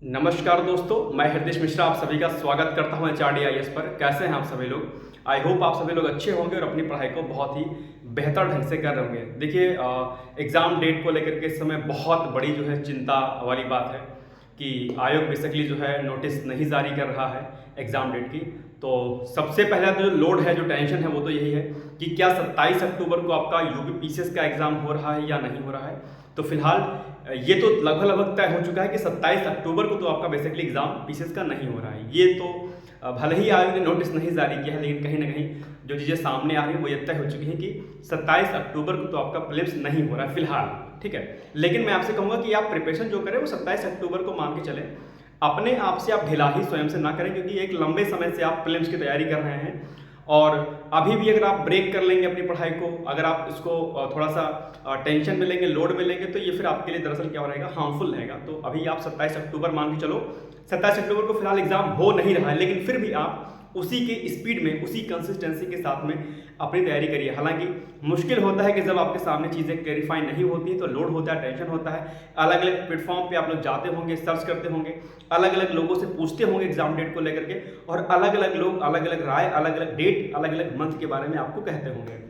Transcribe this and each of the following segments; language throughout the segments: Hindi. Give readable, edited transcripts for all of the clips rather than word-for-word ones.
नमस्कार दोस्तों, मैं हृदय मिश्रा आप सभी का स्वागत करता हूं HRD IAS पर। कैसे हैं आप सभी लोग? आई होप आप सभी लोग अच्छे होंगे और अपनी पढ़ाई को बहुत ही बेहतर ढंग से कर रहे होंगे। देखिए, एग्ज़ाम डेट को लेकर के इस समय बहुत बड़ी जो है चिंता वाली बात है कि आयोग बेसिकली जो है नोटिस नहीं जारी कर रहा है एग्ज़ाम डेट की। तो सबसे पहला जो लोड है, जो टेंशन है, वो तो यही है कि क्या 27 अक्टूबर को आपका यूपी पीसीएस का एग्ज़ाम हो रहा है या नहीं हो रहा है। तो फिलहाल ये तो लगभग तय हो चुका है कि 27 अक्टूबर को तो आपका बेसिकली एग्ज़ाम पीसीएस का नहीं हो रहा है। ये तो भले ही आयोग ने नोटिस नहीं जारी किया है, लेकिन कहीं ना कहीं जो चीज़ें सामने आ रही हैं वो ये तय हो चुकी हैं कि 27 अक्टूबर को तो आपका प्रीलिम्स नहीं हो रहा है फिलहाल। ठीक है, लेकिन मैं आपसे कहूँगा कि आप प्रिपरेशन जो करें वो 27 अक्टूबर को मान के चलें। अपने आप से आप ढिलाई स्वयं से ना करें, क्योंकि एक लंबे समय से आप प्रीलिम्स की तैयारी कर रहे हैं और अभी भी अगर आप ब्रेक कर लेंगे अपनी पढ़ाई को, अगर आप इसको थोड़ा सा टेंशन में लेंगे, लोड में लेंगे, तो ये फिर आपके लिए दरअसल क्या हो रहेगा, हार्मफुल रहेगा। तो अभी आप 27 अक्टूबर मान के चलो। 27 अक्टूबर को फिलहाल एग्जाम हो नहीं रहा है, लेकिन फिर भी आप उसी के स्पीड में, उसी कंसिस्टेंसी के साथ में अपनी तैयारी करिए। हालांकि मुश्किल होता है कि जब आपके सामने चीज़ें क्लैरिफाई नहीं होती तो लोड होता है, टेंशन होता है। अलग अलग प्लेटफॉर्म पे आप लोग जाते होंगे, सर्च करते होंगे, अलग अलग लोगों से पूछते होंगे एग्जाम डेट को लेकर के, और अलग अलग लोग अलग अलग राय, अलग अलग डेट, अलग अलग मंथ के बारे में आपको कहते होंगे।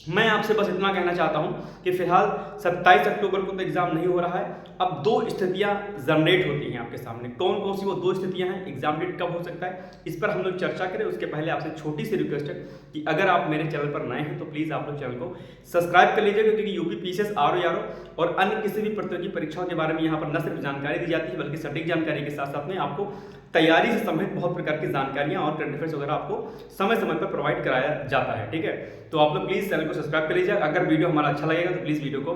मैं आपसे बस इतना कहना चाहता हूं कि फिलहाल 27 अक्टूबर को तो एग्जाम नहीं हो रहा है। अब दो स्थितियां जनरेट होती हैं आपके सामने। कौन कौन सी वो दो स्थितियां हैं, एग्जाम डेट कब हो सकता है, इस पर हम लोग चर्चा करें। उसके पहले आपसे छोटी सी रिक्वेस्ट है कि अगर आप मेरे चैनल पर नए हैं तो प्लीज़ आप लोग चैनल को सब्सक्राइब कर लीजिएगा, क्योंकि यूपी पीसीएस, आरओ और अन्य किसी भी प्रतियोगी परीक्षाओं के बारे में यहाँ पर न सिर्फ जानकारी दी जाती है, बल्कि सटीक जानकारी के साथ साथ में आपको तैयारी से संबंधित बहुत प्रकार की जानकारियां और करंट अफेयर्स वगैरह आपको समय समय पर प्रोवाइड कराया जाता है। ठीक है, तो आप लोग प्लीज़ चैनल को सब्सक्राइब कर लीजिएगा। अगर वीडियो हमारा अच्छा लगेगा तो प्लीज़ वीडियो को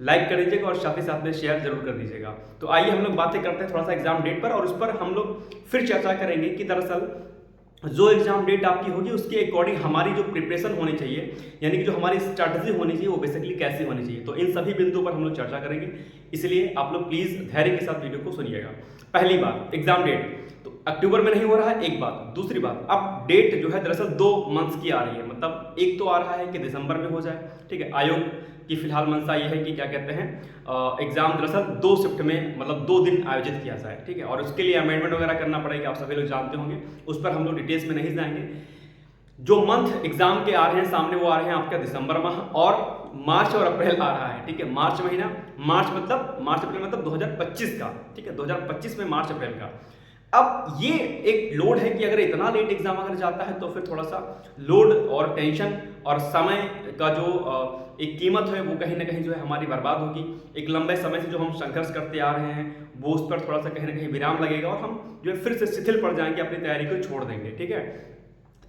लाइक कर दीजिएगा और साथ ही साथ में शेयर जरूर कर दीजिएगा। तो आइए हम लोग बातें करते हैं थोड़ा सा एग्जाम डेट पर, और उस पर हम लोग फिर चर्चा करेंगे कि दरअसल जो एग्जाम डेट आपकी होगी उसके अकॉर्डिंग हमारी जो प्रिपरेशन होनी चाहिए, यानी कि जो हमारी स्ट्रैटेजी होनी चाहिए, वो बेसिकली कैसी होनी चाहिए। तो इन सभी बिंदुओं पर हम लोग चर्चा करेंगे, इसलिए आप लोग प्लीज़ धैर्य के साथ वीडियो को सुनिएगा। पहली बात, एग्जाम डेट तो अक्टूबर में नहीं हो रहा है, एक बात। दूसरी बात, अब डेट जो है दरअसल 2 मंथ्स की आ रही है, मतलब एक तो आ रहा है कि दिसंबर में हो जाए। ठीक है, आयोग की फिलहाल मंशा ये है कि क्या कहते हैं, एग्जाम दरअसल 2 शिफ्ट में, मतलब 2 दिन आयोजित किया जाए। ठीक है, और उसके लिए अमेंडमेंट वगैरह करना पड़ेगा, आप सभी लोग जानते होंगे, उस पर हम लोग डिटेल्स में नहीं जाएंगे। जो मंथ एग्जाम के आ रहे हैं सामने, वो आ रहे हैं आपका दिसंबर माह और मार्च और अप्रैल आ रहा है। ठीक है, मार्च महीना, मार्च अप्रैल मतलब 2025 का। ठीक है, 2025 में मार्च अप्रैल का। अब ये एक लोड है कि अगर इतना लेट एग्जाम अगर जाता है तो फिर थोड़ा सा लोड और टेंशन और समय का जो एक कीमत है वो कहीं ना कहीं जो है हमारी बर्बाद होगी। एक लंबे समय से जो हम संघर्ष करते आ रहे हैं वो उस पर थोड़ा सा कहीं ना कहीं विराम लगेगा और हम जो है फिर से शिथिल पड़ जाएंगे, अपनी तैयारी को छोड़ देंगे। ठीक है,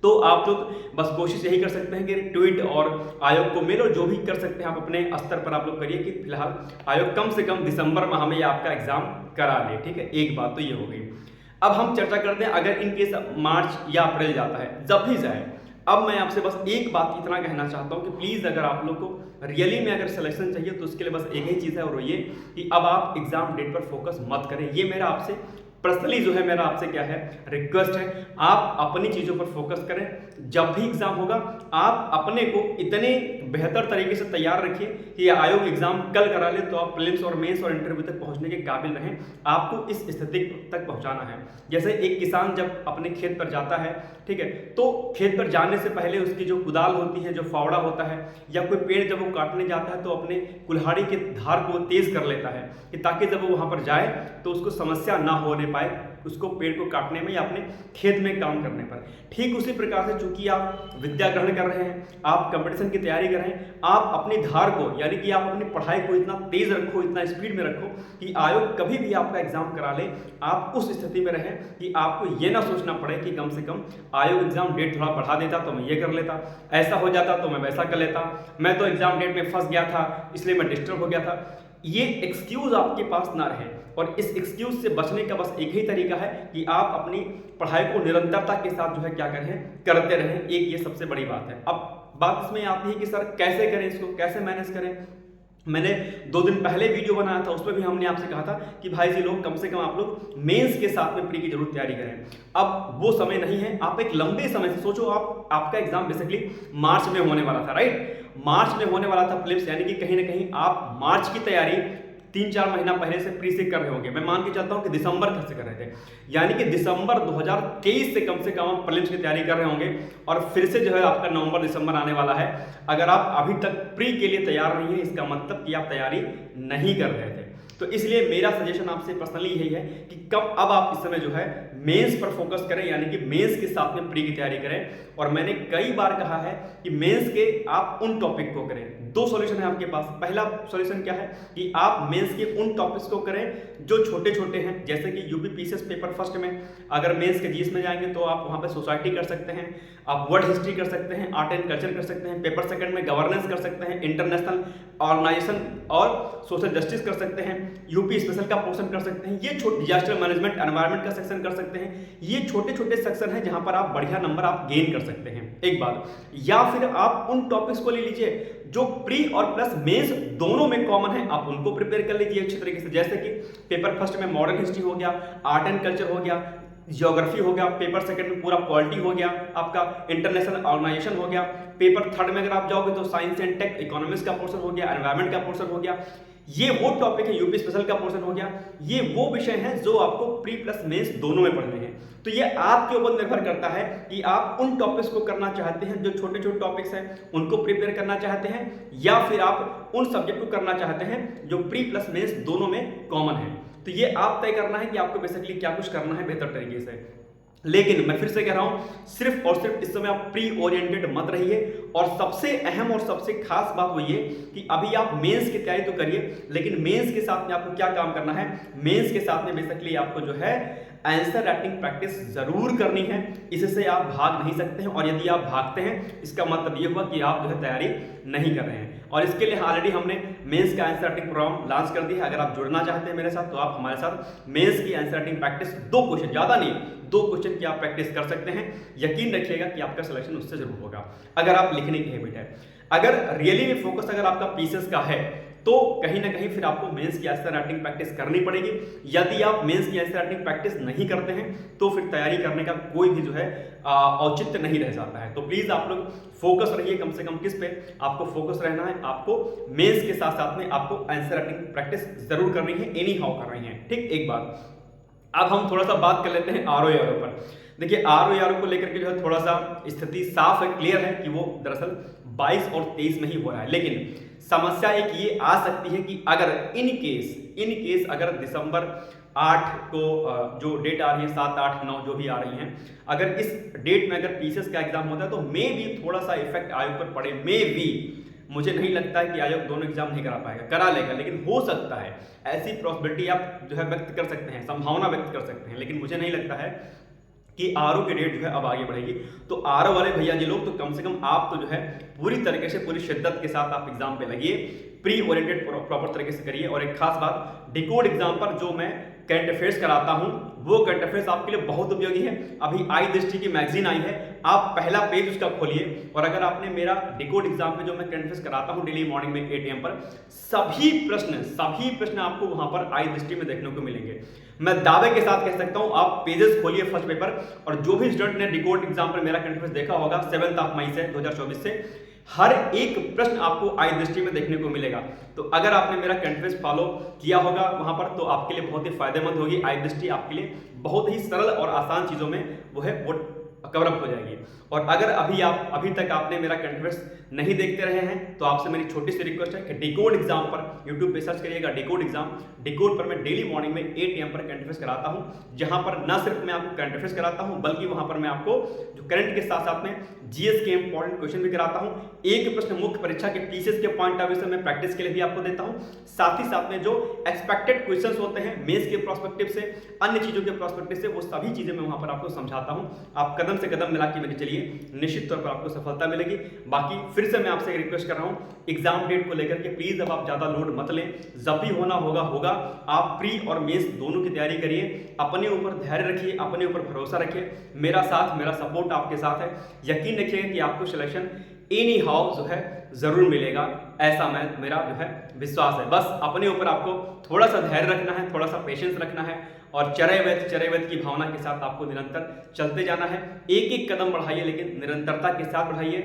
तो आप लोग बस कोशिश यही कर सकते हैं कि ट्वीट और आयोग को मेल, और जो भी कर सकते हैं आप अपने स्तर पर आप लोग करिए कि फिलहाल आयोग कम से कम दिसंबर माह में आपका एग्जाम करा ले। ठीक है, एक बात तो ये हो गई। अब हम चर्चा करते हैं अगर इन केस मार्च या अप्रैल जाता है, जब भी जाए। अब मैं आपसे बस एक बात इतना कहना चाहता हूं कि प्लीज़ अगर आप लोग को रियली में अगर सिलेक्शन चाहिए तो उसके लिए बस एक ही चीज़ है, और वो ये कि अब आप एग्जाम डेट पर फोकस मत करें। ये मेरा आपसे पर्सनली जो है, मेरा आपसे क्या है, रिक्वेस्ट है, आप अपनी चीज़ों पर फोकस करें। जब भी एग्जाम होगा आप अपने को इतने बेहतर तरीके से तैयार रखिए कि आयोग एग्जाम कल करा ले तो आप प्रीलिम्स और मेंस और इंटरव्यू तक पहुंचने के काबिल रहें। आपको इस स्थिति तक पहुंचाना है। जैसे एक किसान जब अपने खेत पर जाता है, ठीक है, तो खेत पर जाने से पहले उसकी जो कुदाल होती है, जो फावड़ा होता है, या कोई पेड़ जब वो काटने जाता है तो अपने कुल्हाड़ी के धार को तेज कर लेता है कि ताकि जब वो वहां पर जाए तो उसको समस्या ना होने पाए उसको पेड़ को काटने में या अपने खेत में काम करने पर। ठीक उसी प्रकार से चूंकि आप विद्या ग्रहण कर रहे हैं, आप कंपटीशन की तैयारी कर रहे हैं, आप अपनी धार को, यानी कि आप अपनी पढ़ाई को इतना तेज रखो, इतना स्पीड में रखो कि आयोग कभी भी आपका एग्जाम करा ले आप उस स्थिति में रहें कि आपको ये ना सोचना पड़े कि कम से कम आयोग एग्जाम डेट थोड़ा बढ़ा देता तो मैं ये कर लेता, ऐसा हो जाता तो मैं वैसा कर लेता, मैं तो एग्जाम डेट में फंस गया था इसलिए मैं डिस्टर्ब हो गया था। ये एक्सक्यूज आपके पास ना रहे, और इस एक्सक्यूज से बचने का बस एक ही तरीका है कि आप अपनी पढ़ाई को निरंतरता के साथ जो है क्या करें, करते रहें। एक ये सबसे बड़ी बात है। अब बात इसमें आती है कि सर कैसे करें, इसको कैसे मैनेज करें। मैंने 2 दिन पहले वीडियो बनाया था, उसमें भी हमने आपसे कहा था कि भाई जी लोग कम से कम आप लोग मेंस के साथ में प्री की जरूर तैयारी करें। अब वो समय नहीं है, आप एक लंबे समय से सोचो। आपका एग्जाम बेसिकली मार्च में होने वाला था, राइट, मार्च में होने वाला था प्रीलिम्स, यानी कि कहीं ना कहीं आप मार्च की तैयारी 3-4 महीना पहले से प्री से कर रहे होंगे। मैं मान के चलता हूँ कि दिसंबर तक से कर रहे थे, यानी कि दिसंबर 2023 से कम आप प्रीलिम्स की तैयारी कर रहे होंगे और फिर से जो है आपका नवंबर दिसंबर आने वाला है। अगर आप अभी तक प्री के लिए तैयार नहीं है, इसका मतलब कि आप तैयारी नहीं कर रहे थे। तो इसलिए मेरा सजेशन आपसे पर्सनली यही है कि कब अब आप इस समय जो है मेंस पर फोकस करें, यानी कि मेंस के साथ में प्री की तैयारी करें। और मैंने कई बार कहा है कि मेंस के आप उन टॉपिक को करें। 2 सॉल्यूशन है आपके पास। पहला सॉल्यूशन क्या है कि आप मेंस के उन टॉपिक्स को करें जो छोटे छोटे हैं, जैसे कि यूपी पीसीएस पेपर फर्स्ट में अगर मेंस के जीएस में जाएंगे तो आप वहां पे सोसाइटी कर सकते हैं, आप वर्ल्ड हिस्ट्री कर सकते हैं, आर्ट एंड कल्चर कर सकते हैं, पेपर सेकंड में गवर्नेंस कर सकते हैं, इंटरनेशनल ऑर्गेनाइजेशन और सोशल जस्टिस कर सकते हैं, यूपी स्पेशल का पोर्शन कर सकते हैं, ये छोटे डिजास्टर मैनेजमेंट एनवायरनमेंट का सेक्शन कर सकते हैं। ये छोटे छोटे सेक्शन हैं जहां पर आप बढ़िया नंबर आप गेन कर सकते हैं, एक बात। या फिर आप उन टॉपिक्स को ले लीजिए जो प्री और प्लस मेंस दोनों में कॉमन है, आप उनको प्रिपेयर कर लीजिए अच्छी तरीके से। जैसे कि पेपर फर्स्ट में मॉडर्न हिस्ट्री हो गया, आर्ट एंड कल्चर हो गया, ज्योग्राफी हो गया, पेपर सेकंड में पूरा पॉलिटी हो गया, आपका इंटरनेशनल ऑर्गेनाइजेशन हो गया, पेपर थर्ड में अगर आप जाओगे तो साइंस एंड टेक इकोनॉमिक्स का पोर्शन हो गया, एनवायरमेंट का पोर्शन हो गया। ये वो टॉपिक है, यूपी स्पेशल का पोर्शन हो गया। ये वो विषय हैं जो आपको प्री प्लस मेंस दोनों में पढ़ने हैं। तो ये आपके ऊपर निर्भर करता है कि आप उन टॉपिक्स को करना चाहते हैं जो छोटे छोटे टॉपिक्स हैं उनको प्रिपेयर करना चाहते हैं, या फिर आप उन सब्जेक्ट को करना चाहते हैं जो प्री प्लस मेंस दोनों में कॉमन है। तो ये आप तय करना है कि आपको बेसिकली क्या कुछ करना है बेहतर तरीके से। लेकिन मैं फिर से कह रहा हूं, सिर्फ और सिर्फ इस समय आप प्री ओरिएंटेड मत रहिए। और सबसे अहम और सबसे खास बात वो ये कि अभी आप मेंस की तैयारी तो करिए, लेकिन मेंस के साथ में आपको क्या काम करना है, मेंस के साथ में बेसिकली आपको जो है आंसर राइटिंग प्रैक्टिस जरूर करनी है। इससे आप भाग नहीं सकते हैं, और यदि आप भागते हैं इसका मतलब ये हुआ कि आप जो है तैयारी नहीं कर रहे हैं। और इसके लिए ऑलरेडी हमने मेंस का आंसर राइटिंग प्रोग्राम लॉन्च कर दिया है। अगर आप जुड़ना चाहते हैं मेरे साथ तो आप हमारे साथ मेंस की आंसर राइटिंग प्रैक्टिस 2 क्वेश्चन, ज़्यादा नहीं 2 क्वेश्चन की आप प्रैक्टिस कर सकते हैं। यकीन रखिएगा कि आपका सिलेक्शन उससे जरूर होगा अगर आप लिखने की हैबिट है। अगर रियली में फोकस अगर आपका पीसीएस का है तो कहीं ना कहीं फिर आपको मेंस की आंसर राइटिंग प्रैक्टिस करनी पड़ेगी। यदि आप मेंस की आंसर राइटिंग प्रैक्टिस नहीं करते हैं तो फिर तैयारी करने का कोई भी जो है औचित्य नहीं रह जाता है। तो प्लीज आप लोग फोकस रहिए, कम से कम किस पे आपको फोकस रहना है, आपको मेंस के साथ साथ में आपको आंसर राइटिंग प्रैक्टिस जरूर करनी है, एनी हाउ कर रही है। ठीक, एक बात अब हम थोड़ा सा बात कर लेते हैं आरओ पर। देखिए आरओ को लेकर के जो है थोड़ा सा स्थिति साफ है, क्लियर है कि वो दरअसल 22 और 23 में ही हो रहा है। लेकिन समस्या एक ये आ सकती है कि अगर इन केस अगर दिसंबर 8 को जो डेट आ रही है, 7, 8, 9 जो भी आ रही हैं, अगर इस डेट में अगर पीसीएस का एग्जाम होता है तो मे भी थोड़ा सा इफेक्ट आयोग पर पड़े। मे भी, मुझे नहीं लगता है कि आयोग दोनों एग्जाम नहीं करा पाएगा, करा लेगा, लेकिन हो सकता है। ऐसी पॉसिबिलिटी आप जो है व्यक्त कर सकते हैं, संभावना व्यक्त कर सकते हैं, लेकिन मुझे नहीं लगता है कि आरओ की डेट जो है अब आगे बढ़ेगी। तो आरओ वाले भैया जी लोग तो कम से कम आप तो जो है पूरी तरीके से पूरी शिद्दत के साथ आप एग्जाम पे लगिए, प्री ओरिएंटेड प्रॉपर तरीके से करिए। और एक खास बात, डिकोड एग्जाम पर जो मैं करंट अफेयर्स कराता हूं वो करंट अफेयर्स आपके लिए बहुत उपयोगी है। अभी आई दृष्टि की मैगजीन आई है, आप पहला पेज उसका खोलिए और अगर आपने मेरा डिकोड एग्जाम पे जो मैं करंट अफेयर्स कराता हूं डेली मॉर्निंग में 8 AM पर, सभी प्रश्न आपको वहां पर आई दृष्टि में देखने को मिलेंगे। मैं दावे के साथ कह सकता हूं, आप पेजेस खोलिए फर्स्ट पेपर, और जो भी स्टूडेंट ने डिकोड एग्जाम पर मेरा करंट अफेयर्स देखा होगा 7 मई से 2024 से, हर एक प्रश्न आपको आई दृष्टि में देखने को मिलेगा। तो अगर आपने मेरा करंट अफेयर्स फॉलो किया होगा वहां पर तो आपके लिए बहुत ही फायदेमंद होगी। आई दृष्टि आपके लिए बहुत ही सरल और आसान चीजों में वो है वो कवर अप हो जाएगी। और अगर अभी तक आपने मेरा करंट अफेयर्स नहीं देखते रहे हैं तो आपसे मेरी छोटी सी रिक्वेस्ट है कि डिकोड एग्जाम पर यूट्यूब पे सर्च करिएगा डिकोड एग्जाम। डिकोड पर मैं डेली मॉर्निंग में 8 AM पर करंट अफेयर्स कराता हूं, जहां पर न सिर्फ मैं आपको करंट अफेयर्स कराता हूं बल्कि वहां पर मैं आपको जो करंट के साथ साथ में जीएस के इंपॉर्टेंट क्वेश्चन भी कराता हूं। एक प्रश्न मुख्य परीक्षा के पीसीएस के पॉइंट ऑफ व्यू से मैं प्रैक्टिस के लिए भी आपको देता हूं। साथ ही साथ में जो एक्सपेक्टेड क्वेश्चंस होते हैं मेंस के प्रोस्पेक्टिव से, अन्य चीजों के प्रोस्पेक्टिव से, वो सभी चीजें मैं वहां पर आपको समझाता हूं। आप कदम से कदम मिला के मेरे चलिए, निश्चित तौर पर आपको सफलता मिलेगी। बाकी फिर से मैं आपसे एक रिक्वेस्ट कर रहा हूं, एग्जाम डेट को लेकर के प्लीज अब आप ज्यादा लोड मत लें, जब भी होना होगा। आप प्री और मेंस दोनों की तैयारी करिए, अपने ऊपर धैर्य रखिए, अपने ऊपर भरोसा रखिए। मेरा साथ, मेरा सपोर्ट आपके साथ है। यकीन रखिए कि आपको सिलेक्शन एनी हाउ जो है जरूर मिलेगा, ऐसा मेरा जो है विश्वास है। बस अपने ऊपर आपको थोड़ा सा धैर्य रखना है, थोड़ा सा पेशेंस रखना है और चरैवत की भावना के साथ आपको निरंतर चलते जाना है। एक एक कदम बढ़ाइए लेकिन निरंतरता के साथ बढ़ाइए।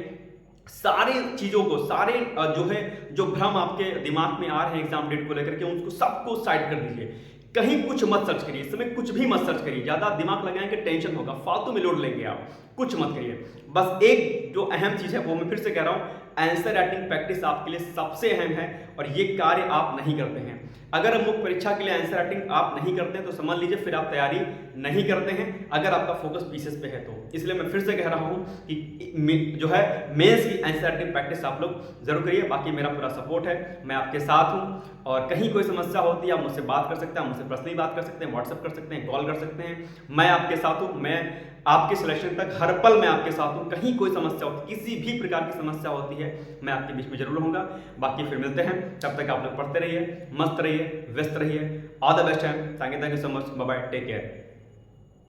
सारी चीज़ों को, सारे जो है जो भ्रम आपके दिमाग में आ रहे हैं एग्जाम डेट को लेकर के, उनको सबको साइड कर दीजिए। कहीं कुछ मत सर्च करिए, इस समय कुछ भी मत सर्च करिए, ज़्यादा दिमाग लगाएंगे टेंशन होगा, फालतू में लोड लेंगे आप, कुछ मत करिए। बस एक जो अहम चीज़ है वो मैं फिर से कह रहा हूँ, आंसर राइटिंग प्रैक्टिस आपके लिए सबसे अहम है और ये कार्य आप नहीं करते हैं। अगर मुख्य परीक्षा के लिए आंसर राइटिंग आप नहीं करते हैं तो समझ लीजिए फिर आप तैयारी नहीं करते हैं, अगर आपका फोकस पीसेस पे है तो। इसलिए मैं फिर से कह रहा हूँ कि जो है मेंस की आंसर राइटिंग प्रैक्टिस आप लोग जरूर करिए। बाकी मेरा पूरा सपोर्ट है, मैं आपके साथ हूँ और कहीं कोई समस्या होती है आप मुझसे बात कर सकते हैं, मुझसे पर्सनली बात कर सकते हैं, व्हाट्सएप कर सकते हैं, कॉल कर सकते हैं, मैं आपके साथ हूँ। मैं आपके सिलेक्शन तक हर पल मैं आपके साथ हूँ। कहीं कोई समस्या होती, किसी भी प्रकार की समस्या होती है, मैं आपके बीच में जरूर रहूँगा। बाकी फिर मिलते हैं, तब तक आप लोग पढ़ते रहिए, मस्त रहिए, व्यस्त रहिए। ऑल द बेस्ट है। Thank you so much, bye bye, take care.